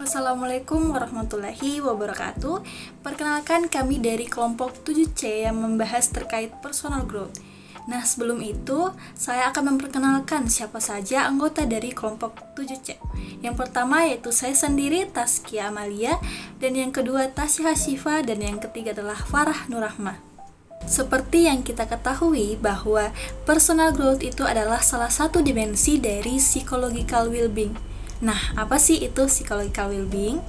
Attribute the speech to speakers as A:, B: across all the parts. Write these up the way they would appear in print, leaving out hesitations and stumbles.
A: Assalamualaikum warahmatullahi wabarakatuh. Perkenalkan, kami dari kelompok 7C yang membahas terkait personal growth. Nah, sebelum itu, saya akan memperkenalkan siapa saja anggota dari kelompok 7C. Yang pertama yaitu saya sendiri, Taskia Amalia, dan yang kedua Tasya Hasyifa, dan yang ketiga adalah Farah Nurrahmah. Seperti yang kita ketahui bahwa personal growth itu adalah salah satu dimensi dari psychological well-being. Nah, apa sih itu psychological well-being?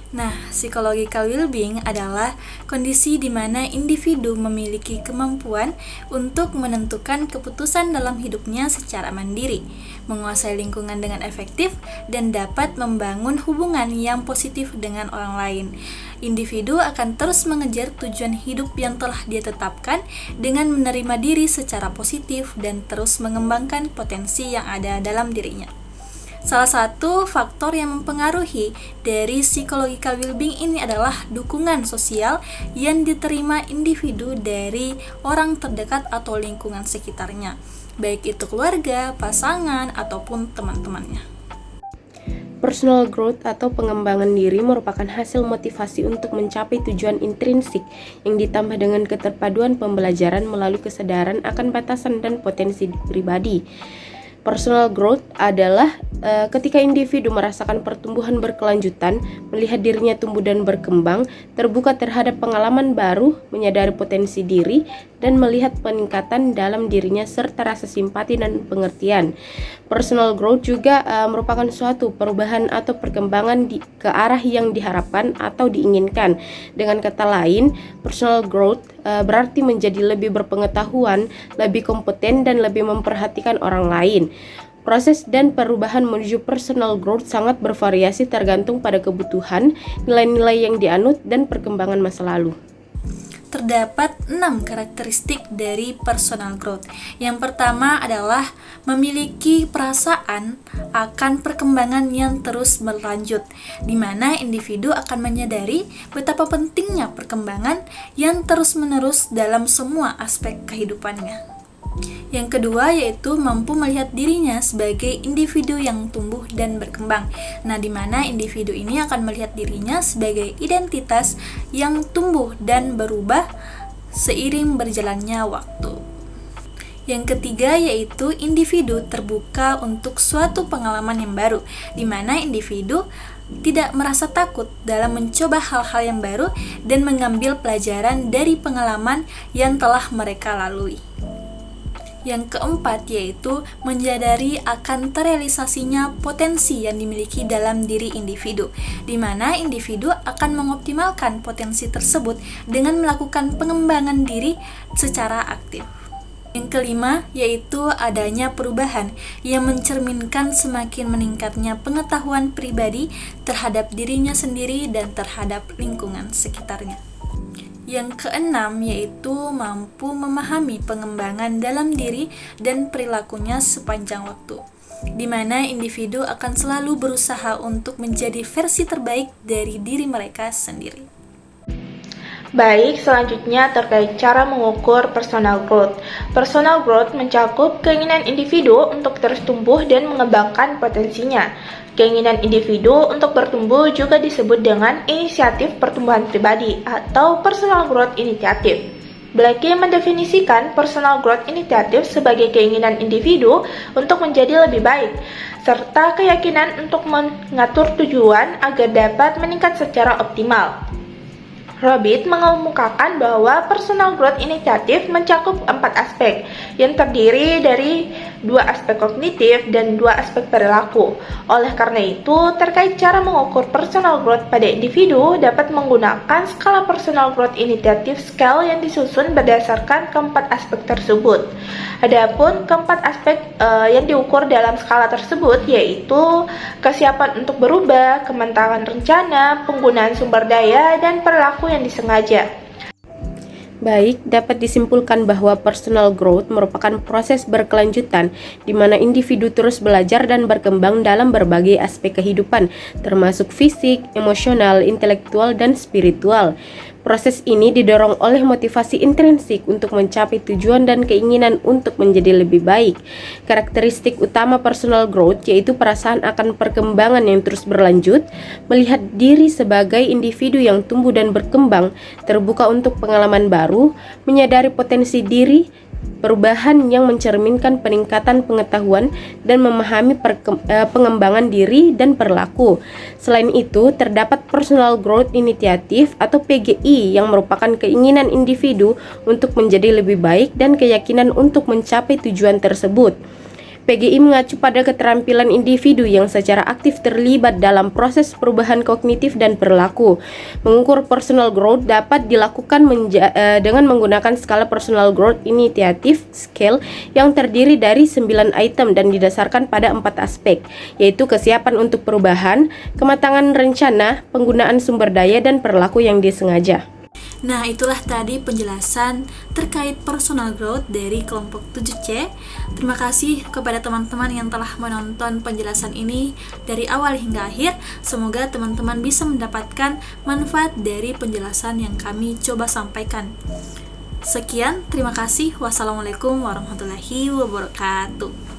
A: Nah, psychological well-being adalah kondisi di mana individu memiliki kemampuan untuk menentukan keputusan dalam hidupnya secara mandiri, menguasai lingkungan dengan efektif, dan dapat membangun hubungan yang positif dengan orang lain. Individu akan terus mengejar tujuan hidup yang telah dia tetapkan dengan menerima diri secara positif dan terus mengembangkan potensi yang ada dalam dirinya. Salah satu faktor yang mempengaruhi dari psychological well-being ini adalah dukungan sosial yang diterima individu dari orang terdekat atau lingkungan sekitarnya, baik itu keluarga, pasangan, ataupun teman-temannya.
B: Personal growth atau pengembangan diri merupakan hasil motivasi untuk mencapai tujuan intrinsik yang ditambah dengan keterpaduan pembelajaran melalui kesadaran akan batasan dan potensi pribadi. Personal growth adalah ketika individu merasakan pertumbuhan berkelanjutan, melihat dirinya tumbuh dan berkembang, terbuka terhadap pengalaman baru, menyadari potensi diri, dan melihat peningkatan dalam dirinya serta rasa simpati dan pengertian. Personal growth juga merupakan suatu perubahan atau perkembangan ke arah yang diharapkan atau diinginkan. Dengan kata lain, personal growth berarti menjadi lebih berpengetahuan, lebih kompeten, dan lebih memperhatikan orang lain. Proses dan perubahan menuju personal growth sangat bervariasi tergantung pada kebutuhan, nilai-nilai yang dianut, dan perkembangan masa lalu.
A: Terdapat 6 karakteristik dari personal growth. Yang pertama adalah memiliki perasaan akan perkembangan yang terus berlanjut, di mana individu akan menyadari betapa pentingnya perkembangan yang terus-menerus dalam semua aspek kehidupannya. Yang kedua yaitu mampu melihat dirinya sebagai individu yang tumbuh dan berkembang. Nah, di mana individu ini akan melihat dirinya sebagai identitas yang tumbuh dan berubah seiring berjalannya waktu. Yang ketiga yaitu individu terbuka untuk suatu pengalaman yang baru, di mana individu tidak merasa takut dalam mencoba hal-hal yang baru dan mengambil pelajaran dari pengalaman yang telah mereka lalui. Yang keempat yaitu menyadari akan terrealisasinya potensi yang dimiliki dalam diri individu, di mana individu akan mengoptimalkan potensi tersebut dengan melakukan pengembangan diri secara aktif. Yang kelima yaitu adanya perubahan yang mencerminkan semakin meningkatnya pengetahuan pribadi terhadap dirinya sendiri dan terhadap lingkungan sekitarnya. Yang keenam yaitu mampu memahami pengembangan dalam diri dan perilakunya sepanjang waktu, di mana individu akan selalu berusaha untuk menjadi versi terbaik dari diri mereka sendiri.
C: Baik, selanjutnya terkait cara mengukur personal growth. Personal growth mencakup keinginan individu untuk terus tumbuh dan mengembangkan potensinya. Keinginan individu untuk bertumbuh juga disebut dengan inisiatif pertumbuhan pribadi atau personal growth initiative. Blackie mendefinisikan personal growth initiative sebagai keinginan individu untuk menjadi lebih baik, serta keyakinan untuk mengatur tujuan agar dapat meningkat secara optimal. Robert mengemukakan bahwa personal growth initiative mencakup 4 aspek yang terdiri dari 2 aspek kognitif dan 2 aspek perilaku. Oleh karena itu, terkait cara mengukur personal growth pada individu dapat menggunakan skala personal growth initiative scale yang disusun berdasarkan keempat aspek tersebut. Adapun keempat aspek yang diukur dalam skala tersebut yaitu kesiapan untuk berubah, kematangan rencana, penggunaan sumber daya, dan perilaku yang disengaja.
B: Baik, dapat disimpulkan bahwa personal growth merupakan proses berkelanjutan di mana individu terus belajar dan berkembang dalam berbagai aspek kehidupan, termasuk fisik, emosional, intelektual, dan spiritual. Proses ini didorong oleh motivasi intrinsik untuk mencapai tujuan dan keinginan untuk menjadi lebih baik. Karakteristik utama personal growth yaitu perasaan akan perkembangan yang terus berlanjut, melihat diri sebagai individu yang tumbuh dan berkembang, terbuka untuk pengalaman baru, menyadari potensi diri, perubahan yang mencerminkan peningkatan pengetahuan dan memahami pengembangan diri dan perilaku. Selain itu, terdapat Personal Growth Initiative atau PGI yang merupakan keinginan individu untuk menjadi lebih baik dan keyakinan untuk mencapai tujuan tersebut. PGI mengacu pada keterampilan individu yang secara aktif terlibat dalam proses perubahan kognitif dan perilaku. Mengukur personal growth dapat dilakukan dengan menggunakan skala Personal Growth Initiative Scale yang terdiri dari 9 item dan didasarkan pada 4 aspek, yaitu kesiapan untuk perubahan, kematangan rencana, penggunaan sumber daya, dan perilaku yang disengaja.
A: Nah, itulah tadi penjelasan terkait personal growth dari kelompok 7C. Terima kasih kepada teman-teman yang telah menonton penjelasan ini dari awal hingga akhir. Semoga teman-teman bisa mendapatkan manfaat dari penjelasan yang kami coba sampaikan. Sekian, terima kasih. Wassalamualaikum warahmatullahi wabarakatuh.